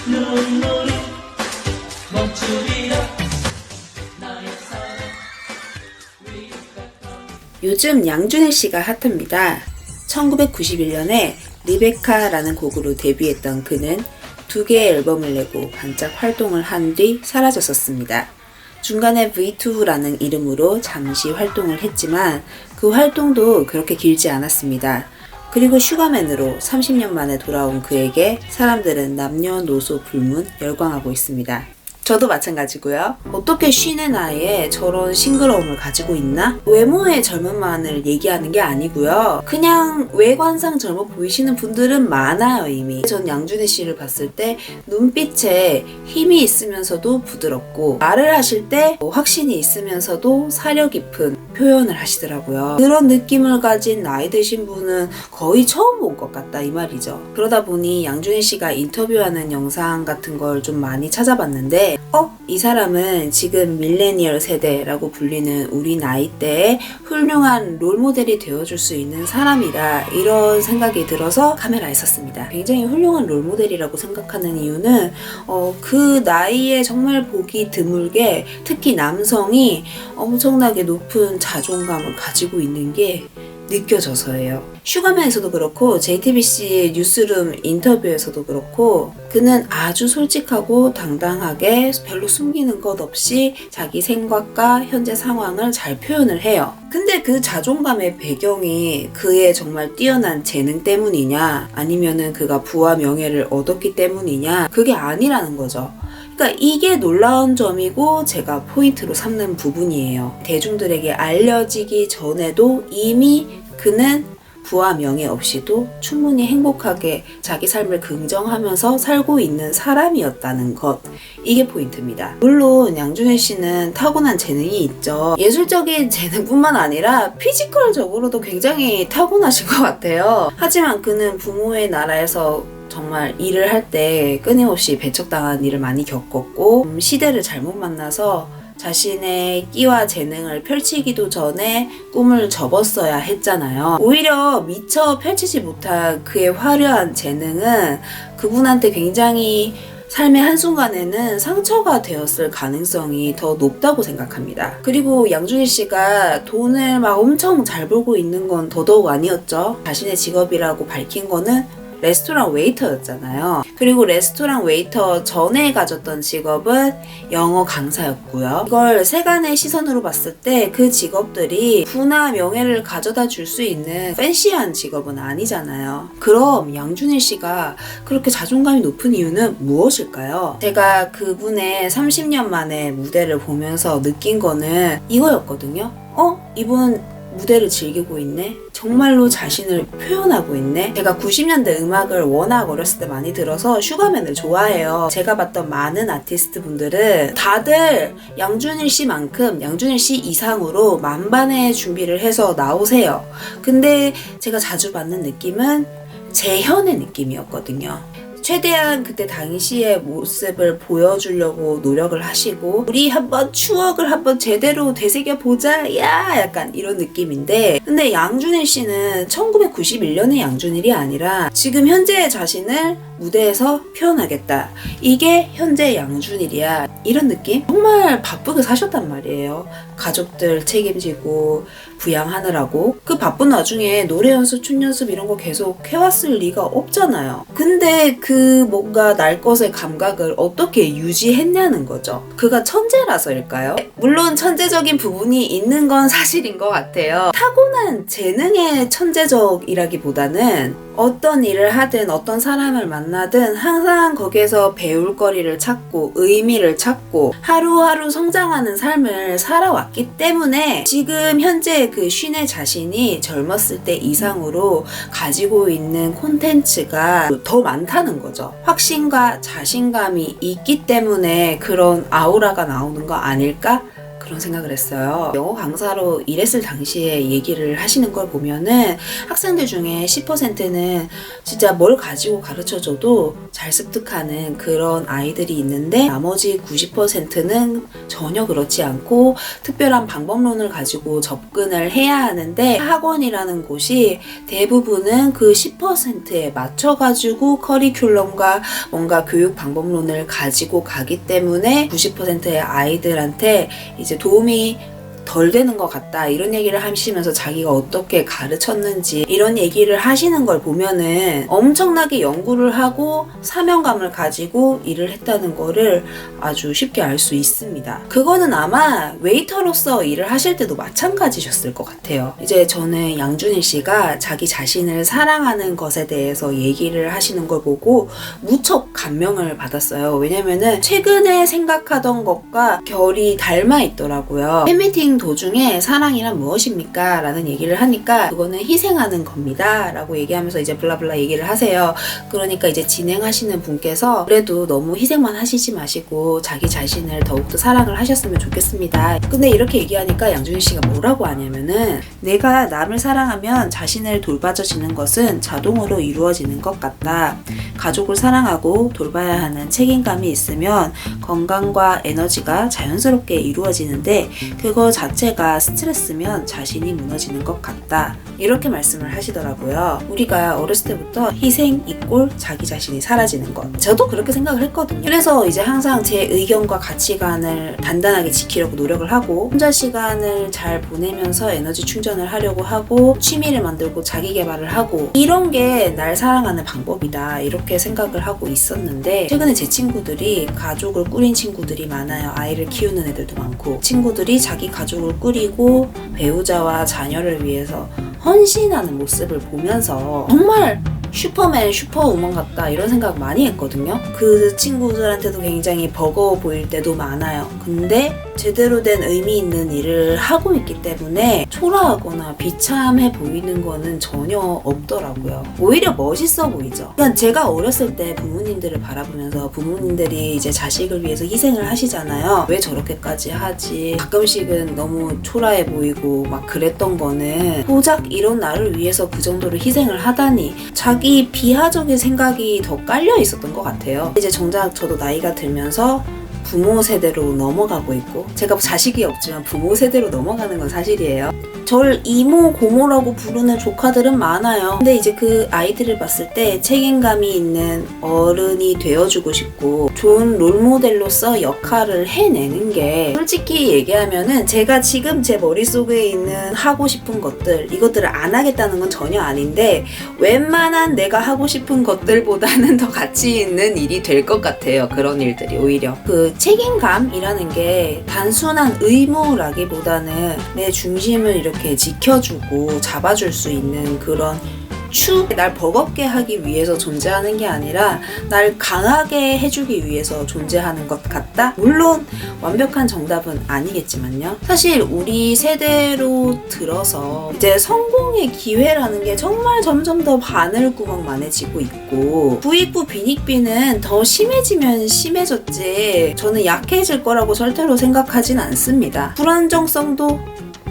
눈물이 멈추리라. 나의 사랑 요즘 양준일 씨가 핫합니다. 1991년에 리베카라는 곡으로 데뷔했던 그는 2개의 앨범을 내고 반짝 활동을 한 뒤 사라졌었습니다. 중간에 V2라는 이름으로 잠시 활동을 했지만 그 활동도 그렇게 길지 않았습니다. 그리고 슈가맨으로 30년 만에 돌아온 그에게 사람들은 남녀노소 불문 열광하고 있습니다. 저도 마찬가지고요. 어떻게 쉰의 나이에 저런 싱그러움을 가지고 있나? 외모의 젊음만을 얘기하는 게 아니고요. 그냥 외관상 젊어 보이시는 분들은 많아요, 이미. 전 양준일 씨를 봤을 때 눈빛에 힘이 있으면서도 부드럽고 말을 하실 때 확신이 있으면서도 사려 깊은 표현을 하시더라고요. 그런 느낌을 가진 나이 드신 분은 거의 처음 본 것 같다 이 말이죠. 그러다 보니 양준일 씨가 인터뷰하는 영상 같은 걸 좀 많이 찾아봤는데 이 사람은 지금 밀레니얼 세대라고 불리는 우리 나이대에 훌륭한 롤모델이 되어줄 수 있는 사람이다 이런 생각이 들어서 카메라에 섰습니다. 굉장히 훌륭한 롤모델이라고 생각하는 이유는 그 나이에 정말 보기 드물게 특히 남성이 엄청나게 높은 자존감을 가지고 있는 게 느껴져서예요. 슈가맨에서도 그렇고 JTBC 뉴스룸 인터뷰에서도 그렇고 그는 아주 솔직하고 당당하게 별로 숨기는 것 없이 자기 생각과 현재 상황을 잘 표현을 해요. 근데 그 자존감의 배경이 그의 정말 뛰어난 재능 때문이냐 아니면은 그가 부와 명예를 얻었기 때문이냐 그게 아니라는 거죠. 그러니까 이게 놀라운 점이고 제가 포인트로 삼는 부분이에요. 대중들에게 알려지기 전에도 이미 그는 부와 명예 없이도 충분히 행복하게 자기 삶을 긍정하면서 살고 있는 사람이었다는 것. 이게 포인트입니다. 물론 양준일 씨는 타고난 재능이 있죠. 예술적인 재능뿐만 아니라 피지컬적으로도 굉장히 타고나신 것 같아요. 하지만 그는 부모의 나라에서 정말 일을 할 때 끊임없이 배척당한 일을 많이 겪었고 시대를 잘못 만나서 자신의 끼와 재능을 펼치기도 전에 꿈을 접었어야 했잖아요. 오히려 미처 펼치지 못한 그의 화려한 재능은 그분한테 굉장히 삶의 한순간에는 상처가 되었을 가능성이 더 높다고 생각합니다. 그리고 양준일 씨가 돈을 막 엄청 잘 벌고 있는 건 더더욱 아니었죠. 자신의 직업이라고 밝힌 거는 레스토랑 웨이터였잖아요. 그리고 레스토랑 웨이터 전에 가졌던 직업은 영어 강사였고요. 이걸 세간의 시선으로 봤을 때 그 직업들이 부나 명예를 가져다 줄 수 있는 팬시한 직업은 아니잖아요. 그럼 양준일 씨가 그렇게 자존감이 높은 이유는 무엇일까요? 제가 그분의 30년 만에 무대를 보면서 느낀 거는 이거였거든요. 이분 무대를 즐기고 있네? 정말로 자신을 표현하고 있네? 제가 90년대 음악을 워낙 어렸을 때 많이 들어서 슈가맨을 좋아해요. 제가 봤던 많은 아티스트 분들은 다들 양준일 씨만큼 양준일 씨 이상으로 만반의 준비를 해서 나오세요. 근데 제가 자주 받는 느낌은 재현의 느낌이었거든요. 최대한 그때 당시의 모습을 보여주려고 노력을 하시고 우리 한번 추억을 한번 제대로 되새겨보자 야 약간 이런 느낌인데 근데 양준일 씨는 1991년의 양준일이 아니라 지금 현재의 자신을 무대에서 표현하겠다. 이게 현재 양준일이야. 이런 느낌? 정말 바쁘게 사셨단 말이에요. 가족들 책임지고 부양하느라고 그 바쁜 와중에 노래 연습, 춤 연습 이런 거 계속 해왔을 리가 없잖아요. 근데 그 뭔가 날 것의 감각을 어떻게 유지했냐는 거죠. 그가 천재라서일까요? 물론 천재적인 부분이 있는 건 사실인 것 같아요. 타고난 재능의 천재적이라기보다는 어떤 일을 하든 어떤 사람을 만나든 항상 거기에서 배울 거리를 찾고 의미를 찾고 하루하루 성장하는 삶을 살아왔기 때문에 지금 현재 그 쉰의 자신이 젊었을 때 이상으로 가지고 있는 콘텐츠가 더 많다는 거죠. 확신과 자신감이 있기 때문에 그런 아우라가 나오는 거 아닐까? 그런 생각을 했어요. 영어 강사로 일했을 당시에 얘기를 하시는 걸 보면은 학생들 중에 10%는 진짜 뭘 가지고 가르쳐줘도 잘 습득하는 그런 아이들이 있는데 나머지 90%는 전혀 그렇지 않고 특별한 방법론을 가지고 접근을 해야 하는데 학원이라는 곳이 대부분은 그 10%에 맞춰가지고 커리큘럼과 뭔가 교육 방법론을 가지고 가기 때문에 90%의 아이들한테 이제 도움이 덜 되는 것 같다 이런 얘기를 하시면서 자기가 어떻게 가르쳤는지 이런 얘기를 하시는 걸 보면은 엄청나게 연구를 하고 사명감을 가지고 일을 했다는 거를 아주 쉽게 알 수 있습니다. 그거는 아마 웨이터로서 일을 하실 때도 마찬가지셨을 것 같아요. 이제 저는 양준일 씨가 자기 자신을 사랑하는 것에 대해서 얘기를 하시는 걸 보고 무척 감명을 받았어요. 왜냐면은 최근에 생각하던 것과 결이 닮아 있더라고요. 팬미팅 도중에 사랑이란 무엇입니까? 라는 얘기를 하니까 그거는 희생하는 겁니다. 라고 얘기하면서 이제 블라블라 얘기를 하세요. 그러니까 이제 진행하시는 분께서 그래도 너무 희생만 하시지 마시고 자기 자신을 더욱더 사랑을 하셨으면 좋겠습니다. 근데 이렇게 얘기하니까 양준일 씨가 뭐라고 하냐면은 내가 남을 사랑하면 자신을 돌봐줘지는 것은 자동으로 이루어지는 것 같다. 가족을 사랑하고 돌봐야 하는 책임감이 있으면 건강과 에너지가 자연스럽게 이루어지는데 그거 자체가 스트레스면 자신이 무너지는 것 같다. 이렇게 말씀을 하시더라고요. 우리가 어렸을 때부터 희생 이꼴 자기 자신이 사라지는 것. 저도 그렇게 생각을 했거든요. 그래서 이제 항상 제 의견과 가치관을 단단하게 지키려고 노력을 하고 혼자 시간을 잘 보내면서 에너지 충전을 하려고 하고 취미를 만들고 자기 개발을 하고 이런 게 날 사랑하는 방법이다. 이렇게 생각을 하고 있었는데 최근에 제 친구들이 가족을 꾸린 친구들이 많아요. 아이를 키우는 애들도 많고 친구들이 자기 가족을 꾸리고 배우자와 자녀를 위해서 헌신하는 모습을 보면서 정말 슈퍼맨, 슈퍼우먼 같다 이런 생각 많이 했거든요. 그 친구들한테도 굉장히 버거워 보일 때도 많아요. 근데 제대로 된 의미 있는 일을 하고 있기 때문에 초라하거나 비참해 보이는 거는 전혀 없더라고요. 오히려 멋있어 보이죠. 그러니까 제가 어렸을 때 부모님들을 바라보면서 부모님들이 이제 자식을 위해서 희생을 하시잖아요. 왜 저렇게까지 하지? 가끔씩은 너무 초라해 보이고 막 그랬던 거는 고작 이런 나를 위해서 그 정도로 희생을 하다니 자기 비하적인 생각이 더 깔려 있었던 것 같아요. 이제 정작 저도 나이가 들면서 부모 세대로 넘어가고 있고 제가 자식이 없지만 부모 세대로 넘어가는 건 사실이에요. 절 이모 고모라고 부르는 조카들은 많아요. 근데 이제 그 아이들을 봤을 때 책임감이 있는 어른이 되어주고 싶고 좋은 롤모델로서 역할을 해내는 게 솔직히 얘기하면은 제가 지금 제 머릿속에 있는 하고 싶은 것들 이것들을 안 하겠다는 건 전혀 아닌데 웬만한 내가 하고 싶은 것들보다는 더 가치 있는 일이 될 것 같아요. 그런 일들이 오히려 그 책임감이라는 게 단순한 의무라기보다는 내 중심을 이렇게 지켜주고 잡아줄 수 있는 그런 날 버겁게 하기 위해서 존재하는 게 아니라 날 강하게 해주기 위해서 존재하는 것 같다? 물론 완벽한 정답은 아니겠지만요. 사실 우리 세대로 들어서 이제 성공의 기회라는 게 정말 점점 더 바늘구멍만해지고 있고 부익부 빈익빈은 더 심해지면 심해졌지 저는 약해질 거라고 절대로 생각하진 않습니다. 불안정성도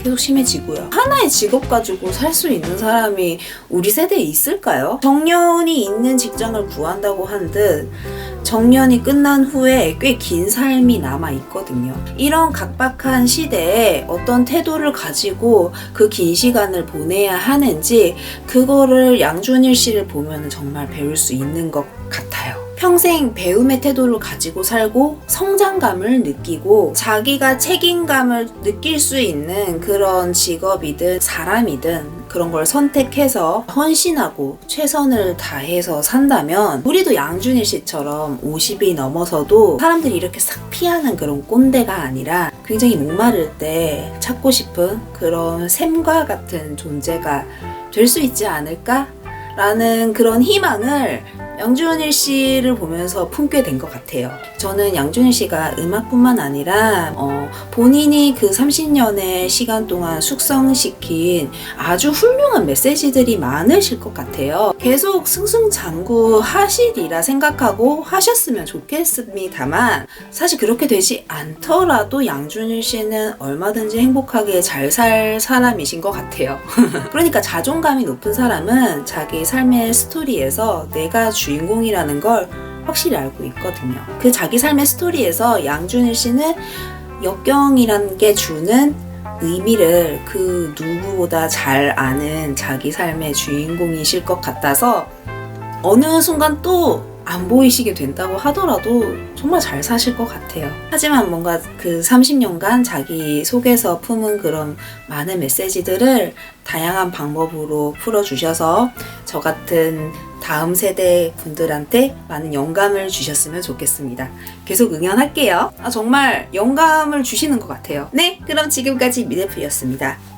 계속 심해지고요. 하나의 직업 가지고 살 수 있는 사람이 우리 세대에 있을까요? 정년이 있는 직장을 구한다고 한듯 정년이 끝난 후에 꽤 긴 삶이 남아 있거든요. 이런 각박한 시대에 어떤 태도를 가지고 그 긴 시간을 보내야 하는지 그거를 양준일 씨를 보면 정말 배울 수 있는 것 같아요. 평생 배움의 태도를 가지고 살고 성장감을 느끼고 자기가 책임감을 느낄 수 있는 그런 직업이든 사람이든 그런 걸 선택해서 헌신하고 최선을 다해서 산다면 우리도 양준일 씨처럼 50이 넘어서도 사람들이 이렇게 싹 피하는 그런 꼰대가 아니라 굉장히 목마를 때 찾고 싶은 그런 샘과 같은 존재가 될 수 있지 않을까? 라는 그런 희망을 양준일 씨를 보면서 품게 된 것 같아요. 저는 양준일 씨가 음악뿐만 아니라 본인이 그 30년의 시간 동안 숙성시킨 아주 훌륭한 메시지들이 많으실 것 같아요. 계속 승승장구 하시리라 생각하고 하셨으면 좋겠습니다만 사실 그렇게 되지 않더라도 양준일 씨는 얼마든지 행복하게 잘 살 사람이신 것 같아요. 그러니까 자존감이 높은 사람은 자기 삶의 스토리에서 내가 주인공이라는 걸 확실히 알고 있거든요. 그 자기 삶의 스토리에서 양준일 씨는 역경이란 게 주는 의미를 그 누구보다 잘 아는 자기 삶의 주인공이실 것 같아서 어느 순간 또 안 보이시게 된다고 하더라도 정말 잘 사실 것 같아요. 하지만 뭔가 그 30년간 자기 속에서 품은 그런 많은 메시지들을 다양한 방법으로 풀어주셔서 저 같은 다음 세대 분들한테 많은 영감을 주셨으면 좋겠습니다. 계속 응원할게요. 정말 영감을 주시는 것 같아요. 네, 그럼 지금까지 미래풀이었습니다.